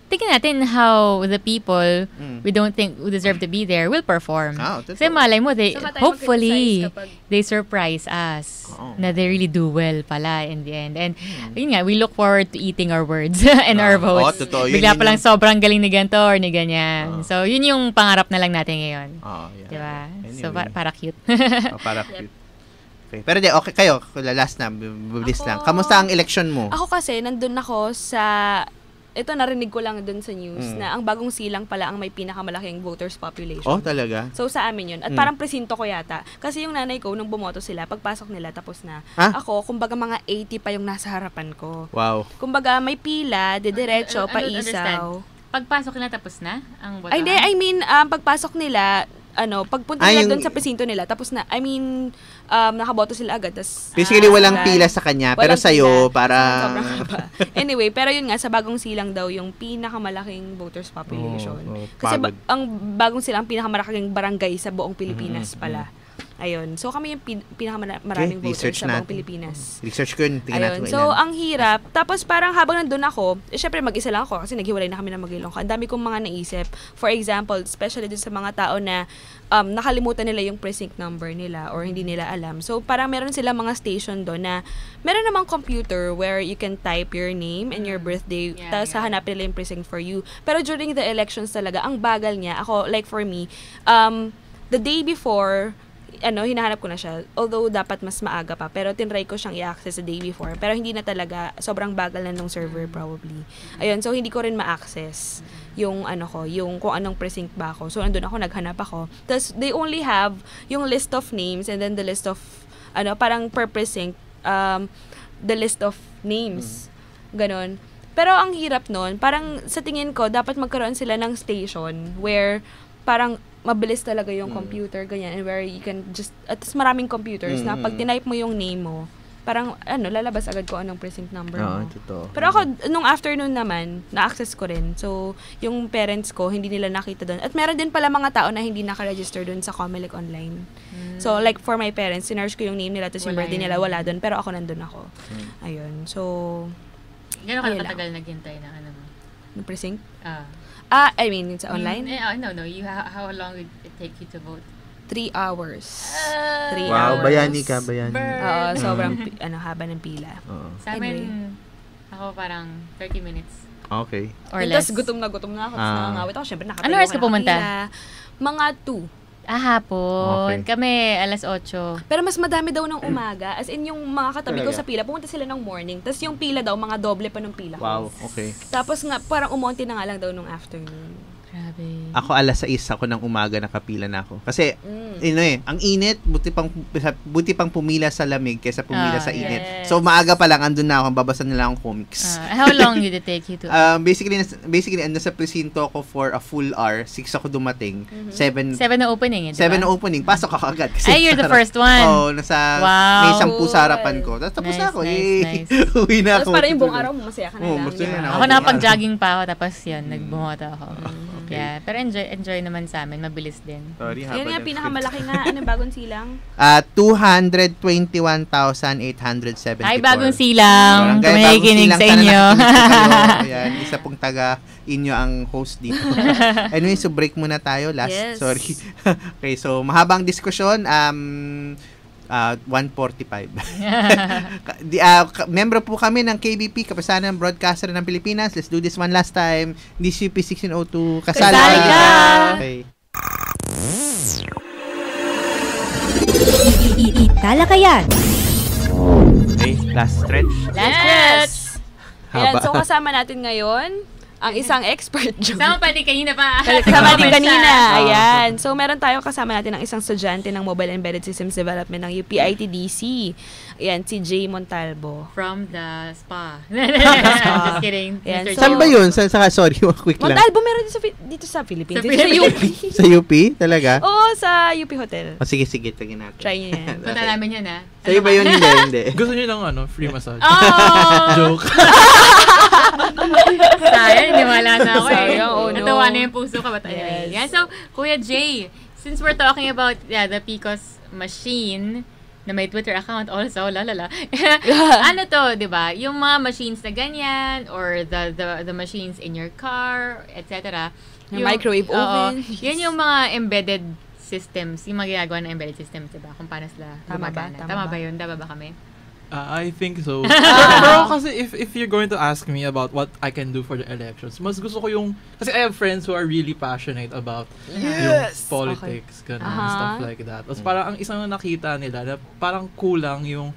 tingnan natin how the people we don't think who deserve to be there will perform. Kasi malay mo, hopefully, they surprise us na they really do well pala in the end. And yun nga, we look forward to eating our words and our votes. Bigla pa lang sobrang galing ni ganito or ni ganyan. So, yun yung pangarap na lang natin ngayon. Diba? Anyway. So, para cute. Para cute. Okay. Pero okay kayo, last na, bilis lang. Kamusta ang election mo? Ako kasi, nandun ako sa... Ito, narinig ko lang dun sa news na ang Bagong Silang pala ang may pinakamalaking voters population. Talaga? So, sa amin yun. At parang presinto ko yata. Kasi yung nanay ko, nung bumoto sila, pagpasok nila, tapos na. Ako, kumbaga mga 80 pa yung nasa harapan ko. Wow. Kumbaga, may pila, diretso, paisaw. Pagpasok nila tapos na ang botohan? Ay, hindi. I mean, pagpasok nila, pagpunta nila doon sa presinto nila, tapos na, I mean, nakaboto sila agad. Tas, basically, walang pila sa kanya, pero sa'yo, para... Anyway, pero yun nga, sa Bagong Silang daw, yung pinakamalaking voters population. Kasi ang Bagong Silang, pinakamalaking barangay sa buong Pilipinas pala. Ayun. So, kami yung pinakamaraming voters sa buong Pilipinas. Research ko yun. Ayun. So, ang hirap. Tapos, parang habang nandun ako, syempre, mag-isa lang ako kasi naghiwalay na kami ng Mag-Ilonggo. Ang dami kong mga naisip. For example, especially dun sa mga tao na nakalimutan nila yung precinct number nila or hindi nila alam. So, parang meron sila mga station doon na meron namang computer where you can type your name and your birthday, tapos hahanapin nila yung precinct for you. Pero during the elections talaga, ang bagal niya. Ako, like for me, the day before, hinahanap ko na siya. Although, dapat mas maaga pa. Pero, tinry ko siyang i-access the day before. Pero, hindi na talaga. Sobrang bagal na nung server probably. Ayun. So, hindi ko rin ma-access yung yung kung anong precinct ba ako. So, andun ako, naghanap ako. Tapos, they only have yung list of names and then the list of, parang per precinct, the list of names. Ganon. Pero, ang hirap nun, parang sa tingin ko, dapat magkaroon sila ng station where parang mabilis talaga yung computer, ganyan, and where you can just, at maraming computers na pag tinype mo yung name mo, parang, lalabas agad ko anong precinct number mo. Totoo. Pero ako, nung afternoon naman, na-access ko rin. So, yung parents ko, hindi nila nakita doon. At meron din pala mga tao na hindi naka-register doon sa Comelec Online. So, like, for my parents, sinerge ko yung name nila, tapos yung birthday nila, wala doon. Pero ako nandun ako. Ayun. So, gano'n ka katagal naghintay na ng precinct? I mean, it's online? No. How long did it take you to vote? 3 hours. 3 wow, hours. Bayani ka, bayani. Oo, sobrang haba ng pila. Sa amin, ako parang 30 minutes. Okay. Or less. Tapos gutom na ako. Tapos nangangawit ako. Siyempre, nakatayo ano oras ka pumunta? Mga 2. Hapon. Okay. Kami, 8:00. Pero mas madami daw ng umaga. As in, yung mga katabi ko sa pila, pumunta sila ng morning. Tapos yung pila daw, mga doble pa ng pila. Wow, okay. Tapos nga, parang umonti na nga lang daw nung afternoon. Grabe. Ako 6:00 ako ng umaga, nakapila na ako. Kasi, ang init, buti pang pumila sa lamig kaysa pumila sa init. Yes. So, maaga pa lang, andun na ako, babasa nila akong comics. How long did it take you to? Basically, ando sa presinto ako for a full hour. 6 ako dumating. 7 na opening, 7 na opening. Pasok ako agad. Kasi you're the first one. Oo, may 10 sa harapan ko. Tapos na ako. Nice. Uwi na ako. Tapos parang yung buong araw, masaya ka na lang. masaya na Ako nakapag-jogging pa ako, tapos yan, nagbumoto ako. Okay. Yeah, pero enjoy naman sa amin. Mabilis din. Sorry, Yun nga, pinakamalaki nga. Bagong Silang? 221,874. Hi, Bagong Silang. Kami nakikinig sa inyo. Ayan, isa pong taga-inyo ang host dito. Anyway, so break muna tayo. Sorry. Okay, so mahabang diskusyon. 1:45. Membro po kami ng KBP, Kapisanan Broadcaster ng Pilipinas. Let's do this one last time. DCP 1602. Kasali ka! Okay. Talakayan. Okay, last stretch. Ayan, so kasama natin ngayon ang isang expert. Kasama pa din kanina pa. Kasama din kanina. Ayan. So, meron tayo kasama natin ang isang estudyante ng Mobile Embedded Systems Development ng UP-ITDC. Ayan, si Jay Montalvo. From the spa. Just kidding. Ayan, so, saan ba yun? Sorry, quick lang. Montalvo meron dito sa Philippines. Dito sa UP. Sa UP? Talaga? Oo, sa UP Hotel. Sige, tagin natin. Try nyo yan. Punta namin yan, ha? Sa'yo ba yun? Hindi. Gusto nyo ng free massage? Oh! Joke. Sayang, hindi wala na ako Sayang, Natawa na yung puso ka. But anyway. Yeah, so, Kuya Jay, since we're talking about the PCOS machine, na may Twitter account also, ano to, di ba? Yung mga machines na ganyan, or the machines in your car, etc. Yung microwave oven. Yan yung mga embedded systems, yung mga ginagawa ng embedded systems, di ba? Kung paano sila gumagana. Tama ba yun? Tama ba kami? I think so. Pero kasi if you're going to ask me about what I can do for the elections, mas gusto ko yung, kasi I have friends who are really passionate about yung politics, ganun, stuff like that. Tapos parang ang isang nakita nila na parang kulang yung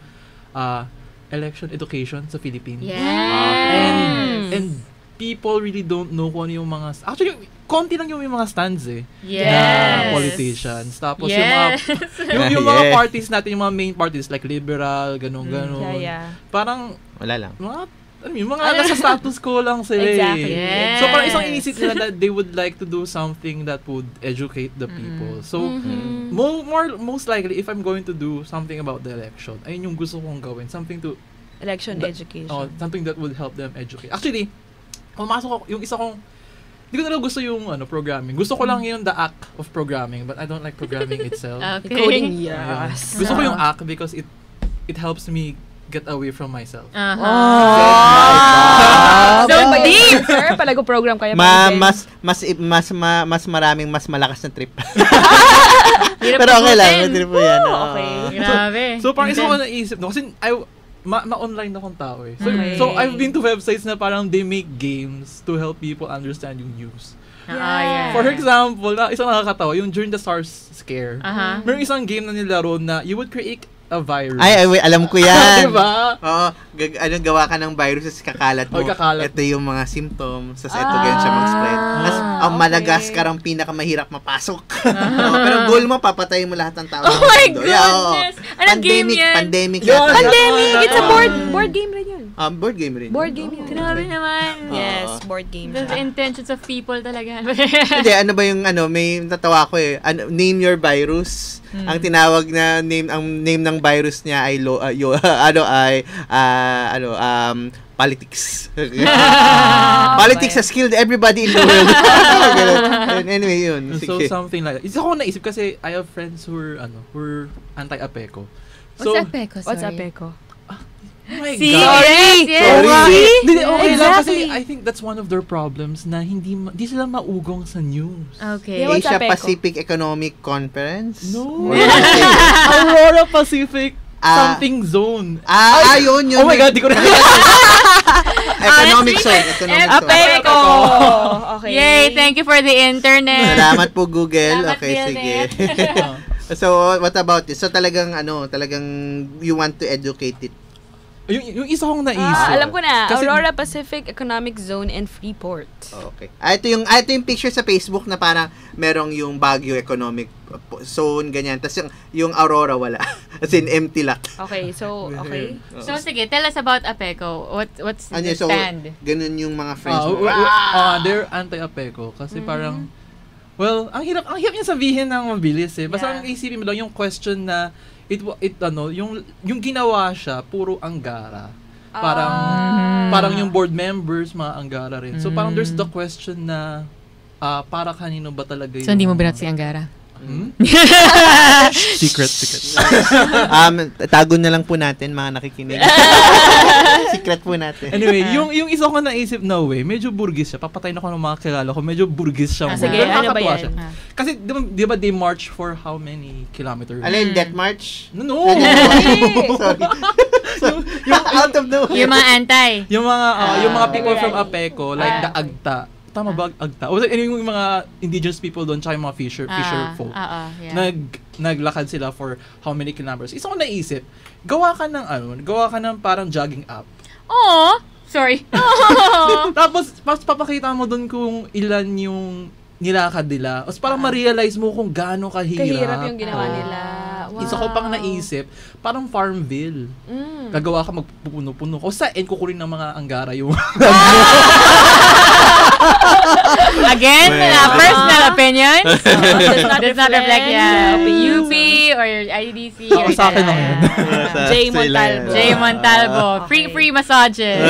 election education sa Philippines. Yes! And people really don't know kung ano yung mga, actually, konti lang yung mga stands Yes. Politicians. Tapos yung mga parties natin, yung mga main parties like liberal, ganun. Yeah. Parang wala lang. Mga yung mga nasa status quo lang sila. Exactly. Yes. So parang isang inisip nila that they would like to do something that would educate the people. So most likely, if I'm going to do something about the election, ayun yung gusto kong gawin. Something to... Election education. Something that would help them educate. Actually, pumasok ako, yung isa kong... Hindi ko talaga gusto yung programming. Gusto ko lang yung the act of programming, but I don't like programming itself. Okay. Coding, yes. Gusto ko yung act because it helps me get away from myself. So deep, sir. Palago program kayo. Mas maraming mas malakas na trip. Pero okay lang, trip mo yan. Okay. Grabe. So parang isa ko naisip, no? Kasi ma-online akong tao eh. So I've been to websites na parang they make games to help people understand yung news. Yeah. For example, isang nakakatawa, yung during the SARS scare, mayroong isang game na nilaro na you would create a virus. Ay, alam ko yan. Diba? Oo, gawa ka ng virus at kakalat mo. Ito yung mga symptoms. Tapos ito ganyan siya mag-spread. Tapos ang Madagascar ang pinakamahirap mapasok. Pero goal mo, papatayin mo lahat ng tao. Oh my goodness! Anong game yan? Pandemic. It's a board game rin yun. Board game rin. Board game yun. Grabe naman. Yes, board game. The intentions of people talaga. Hindi, ano ba yung may natawa ko eh. Name your virus. Ang tinawag na name ng virus niya ay politics. Politics has killed everybody in the world. Anyway, yun. So something like that. Isa ko naisip kasi I have friends who are anti-APECO. What's APECO? What's APECO? Oh my See? God. Yes. Hindi, okay lang kasi Exactly. I think that's one of their problems na hindi sila maugong sa news. Okay. What's Asia APECO? Pacific Economic Conference? No. Or what's it? Aurora Pacific something zone. Yun. Oh my God, di ko na. Economic zone. APECO. Okay. Yay, thank you for the internet. Salamat po, Google. Salamat, Okay, sige. Billnet. So, what about this? So, talagang you want to educate it. Yung isa kong naisip. Alam ko na. Kasi, Aurora Pacific Economic Zone and Freeport. Okay. Ito yung picture sa Facebook na parang merong yung Baguio Economic Zone, ganyan. Tapos yung Aurora wala. As in, empty lang. Okay, so, okay. So, sige, tell us about APECO. What's the So, stand? ganun yung mga friends mo. They're anti-APECO kasi parang, well, ang hirap niya sabihin ng mabilis eh. Basta ang isipin mo lang yung question na yung ginawa siya puro Anggara. Parang yung board members mga Anggara rin. So parang there's the question na para kanino ba talaga yung... So, hindi mo binat si Anggara? Secret. Tago na lang po natin mga nakikinig. Secret po natin. Anyway, yung isa ko naisip na way, medyo burgis siya. Papatayin ako ng mga kilala ko. Medyo burgis siya. Sige, ano ba yan? Siya. Kasi di ba they march for how many kilometers? Alin, Death March? No. Sorry. Out of nowhere. Yung mga anti. Yung mga people from APECO, like the Agta. Tama ba Agta? O yung mga indigenous people doon, tsaka yung mga fisher folk. Yeah. Naglakad sila for how many kilometers. Isa ko naisip, gawa ka ng parang jogging app. Oh, sorry. Tapos papakita mo doon kung ilan yung nilakad nila. Tapos parang ma-realize mo kung gaano kahirap yung ginawa nila. Wow. Isa ko pang naisip, parang Farmville. Gagawa ka magpupuno-puno. O sa end, kukunin ng mga Anggara yung... Again, personal opinions. Does not reflect UP or IDC. Sa akin lang yan. Jay Montalvo. Okay. Free massages.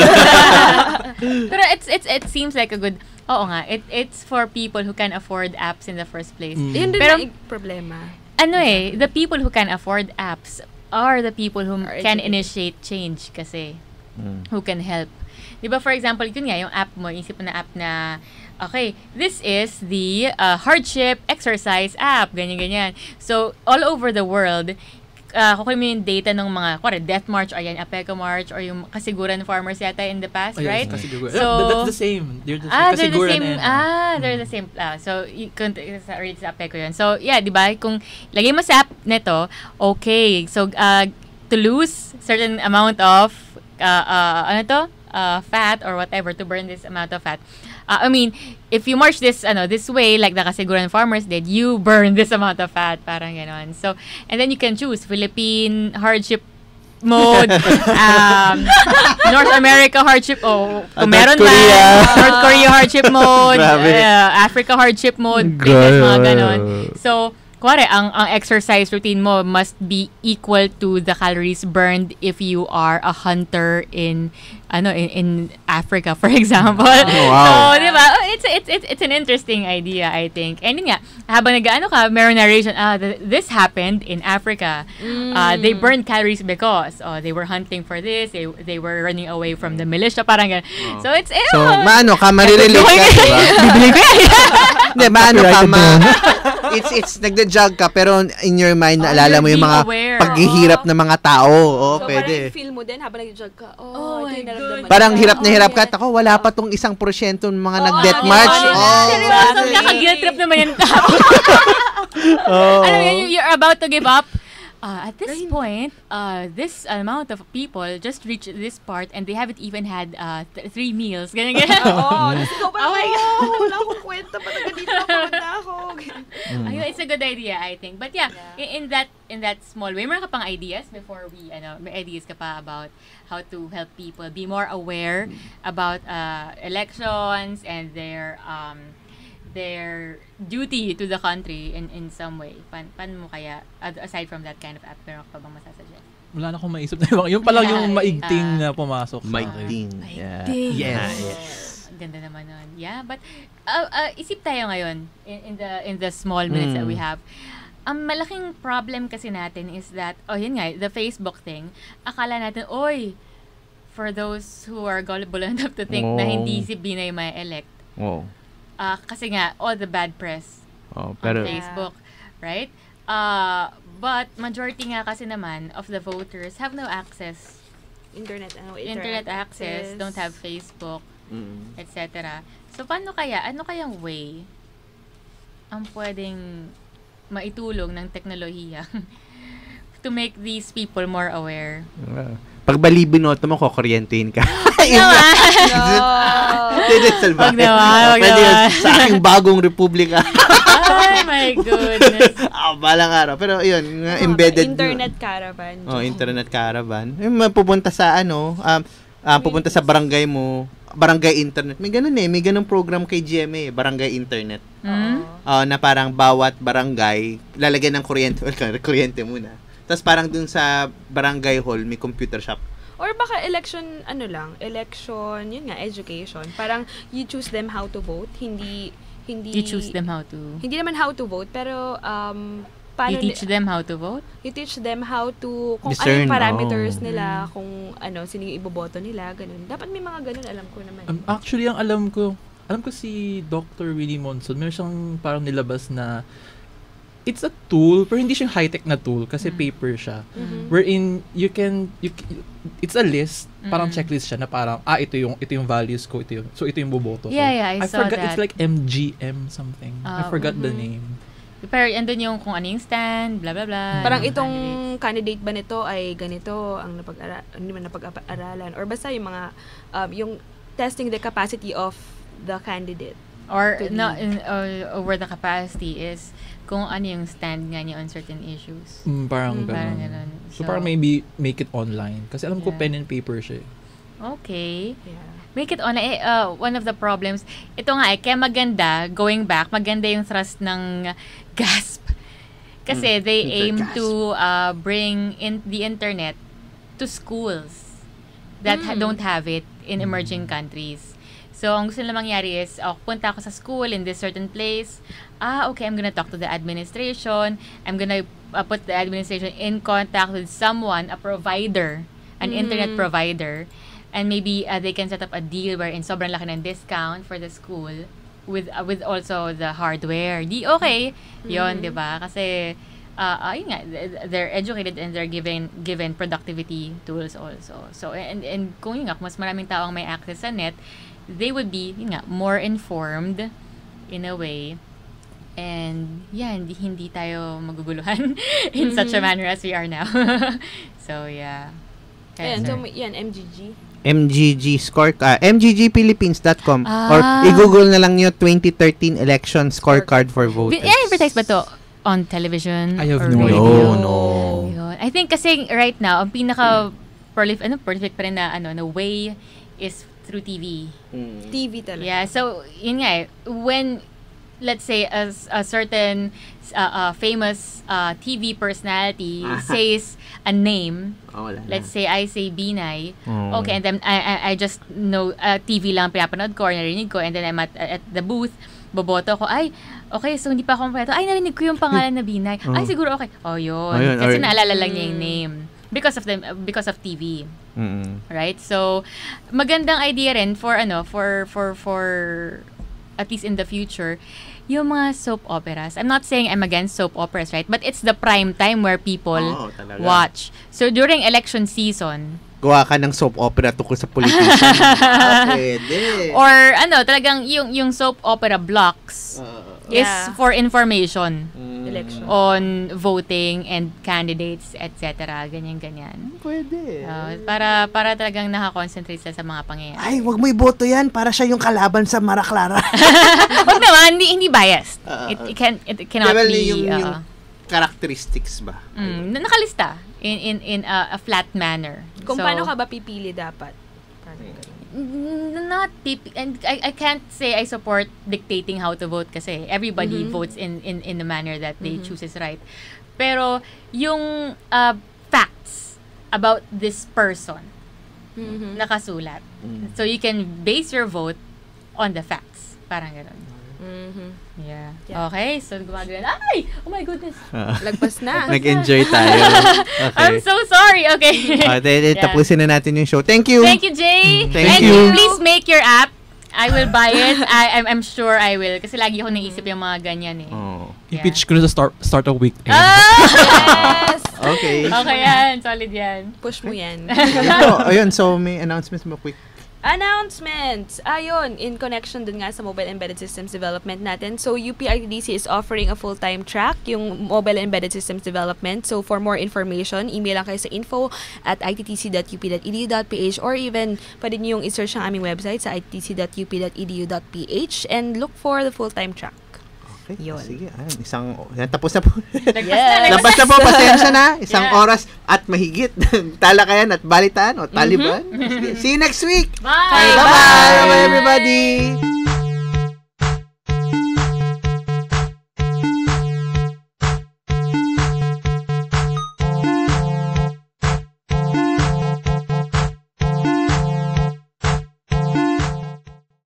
Pero it seems like a good... Oo nga, it's for people who can afford apps in the first place. Yun din Pero, na problema. The people who can afford apps are the people who can initiate change kasi. Who can help. Diba, for example, yun nga, yung app mo, isip mo na app na, okay, this is the hardship exercise app, ganyan-ganyan. So, all over the world, kukunin mo yung data ng mga, Death March, or yan, APECO March, or yung Kasiguran farmers yata in the past, right? Yes, Kasiguran. So, that's the same. They're the same. They're the same. So, sa APECO yun. So, yeah, di ba? Kung lagay mo sa app neto, okay. So, to lose certain amount of, fat or whatever, to burn this amount of fat. I mean, if you march this way, like the Kasiguran farmers did, you burn this amount of fat, parang ganon. So, and then you can choose Philippine hardship mode, North America hardship, kung meron North Korea hardship mode, Africa hardship mode, mga ganon. So, kuwari, ang exercise routine mo must be equal to the calories burned if you are a hunter in Africa, for example. So, di ba? It's an interesting idea, I think. And yun nga, habang meron narration, this happened in Africa. They burned calories because they were hunting for this, they were running away from the militia, parang gano'n. So, it's maano ka, marirelate ka, diba? Bibili ko yan. Hindi, maano ka, it's nagda-jog ka, pero in your mind, naalala mo yung mga paghihirap ng mga tao. So, pwede. parang feel mo din habang nag-jog ka. Parang hirap na hirap ka. Ako, wala pa tong 1% ng mga nag-death march. Seryoso, kaka-guilt trip naman yung tao. Alam mo, you're about to give up. At this point, this amount of people just reached this part and they haven't even had 3 meals. Ganyan. Oh my God. Wala akong kwenta. Pataga dito ako. Ayun, it's a good idea, I think. But yeah, in that small way, meron ka pang ideas before we, may ideas ka pa about how to help people be more aware about elections and their duty to the country in some way. Paano mo kaya, aside from that kind of app, meron ka pa bang masasuggest? Wala na akong maisip na yung palang yung maigting na pumasok. Maigting. Yes. Ganda naman nun. Yeah, but isip tayo ngayon in the small minutes that we have. Ang malaking problem kasi natin is that, yun nga, the Facebook thing, akala natin, for those who are gullible enough to think na hindi si Binay may elect. Kasi nga, all the bad press on Facebook, right? But majority nga kasi naman of the voters have no access. Internet access, don't have Facebook, etc. So, paano kaya? Ano kayang way ang pwedeng maitulong ng teknolohiya to make these people more aware? Pag balibinoto mo, kukuryentuhin ka. Wag naman. Sa aking bagong republika. Oh my goodness. Balang araw. Pero yun, embedded. Internet caravan. Internet caravan. Pupunta sa pupunta sa barangay mo, barangay internet. May ganun may ganung program kay GMA, barangay internet. Na parang bawat barangay, lalagyan ng kuryente muna. Tapos parang dun sa barangay hall, may computer shop. Or baka election, yun nga, education. Parang you choose them how to vote, hindi You choose them how to... Hindi naman how to vote, pero you teach them how to vote? You teach them how to, kung discern, ano yung parameters nila, kung sino yung iboboto nila, ganun. Dapat may mga ganun, alam ko naman. Actually, ang alam ko si Dr. Willie Monson, meron siyang parang nilabas na it's a tool, pero hindi siyang high-tech na tool kasi paper siya. Wherein it's a list, parang checklist siya na parang ito yung values ko, ito yung boboto ko. Yeah, I saw forgot that. It's like MGM something. I forgot the name. Pero andun yung kung ano yung stand, blah blah blah. Parang itong candidate ba nito ay ganito ang napag-aralan or basta yung mga yung testing the capacity of the candidate. Or over the capacity is kung ano yung stand nga niya on certain issues. Parang ganun. So parang maybe make it online. Kasi alam ko pen and paper siya. Okay. Yeah. Make it online. One of the problems, ito nga kaya maganda, going back, maganda yung thrust ng GASP. Kasi they aim to bring in the internet to schools that don't have it in emerging countries. So, ang gusto nila mangyari is, punta ako sa school in this certain place. Okay, I'm gonna talk to the administration. I'm gonna put the administration in contact with someone, a provider, an internet provider. And maybe they can set up a deal wherein sobrang laki ng discount for the school with also the hardware. Okay. Yun, di ba? Kasi, yun nga, they're educated and they're given productivity tools also. So, and kung yun nga, kung mas maraming tao ang may access sa net, they would be, yun nga, more informed in a way. And, yeah, hindi tayo maguguluhan in such a manner as we are now. So, yeah. Ayan, so, yan, MGG scorecard, mggphilippines.com or i-google na lang nyo 2013 election scorecard for voters. I-advertise ba to on television? I have or no radio? idea. No. I think kasi right now, ang pinaka prolific pa rin na way is through TV. TV talaga. Yeah, so yun nga when let's say a certain famous TV personality says a name, let's say I say Binay, okay, and then I just know TV lang pinapanood ko or narinig ko, and then I'm at the booth, boboto ko, ay, okay, so hindi pa ako kompleto, ay, narinig ko yung pangalan na Binay, ay, siguro okay, yun, kasi naalala lang niya yung name. Because of TV. Right? So magandang idea rin for at least in the future yung mga soap operas. I'm not saying I'm against soap operas, right? But it's the prime time where people watch. So during election season, gawa ka ng soap opera tungkol sa politician. Pwede. Or talagang yung soap opera blocks is for information. Election. On voting and candidates, etc. Ganyan. Pwede. Para talagang nakakonsentrate sila sa mga pangyayari. Ay, wag mo iboto yan para siya yung kalaban sa Mara Clara. Wag naman, hindi biased. It cannot be yung characteristics ba? Nakalista in a flat manner. Kung paano ka ba pipili dapat? Not and I can't say I support dictating how to vote kasi everybody votes in the manner that they choose is right. Pero yung facts about this person nakasulat. So you can base your vote on the facts. Parang gano'n. Yeah. Okay, so gumagano. Ay! Oh my goodness. Lagpas na. Nag-enjoy tayo. Okay. I'm so sorry. Okay. Tapusin na natin yung show. Thank you. Thank you, Jay. Thank you. Please make your app. I will buy it. I'm sure I will. Kasi lagi ako naisip yung mga ganyan eh. I-pitch ko na sa start of week. Yes! Okay. Okay yan. Solid yan. Push mo yan. Ayun, so may announcements mo quick. Announcements! Ayun, in connection dun nga sa Mobile Embedded Systems Development natin. So, UP-ITDC is offering a full-time track, yung Mobile Embedded Systems Development. So, for more information, email lang kayo sa info@ittc.up.edu.ph or even pwede nyo yung i-search ang aming website sa ittc.up.edu.ph and look for the full-time track. Okay. Yun. Sige, tapos na po. Yes. Labas na po, pasensya na. Isang oras at mahigit. Talakayan at balitaan o taliban. See you next week. Bye! Bye-bye! Bye, everybody!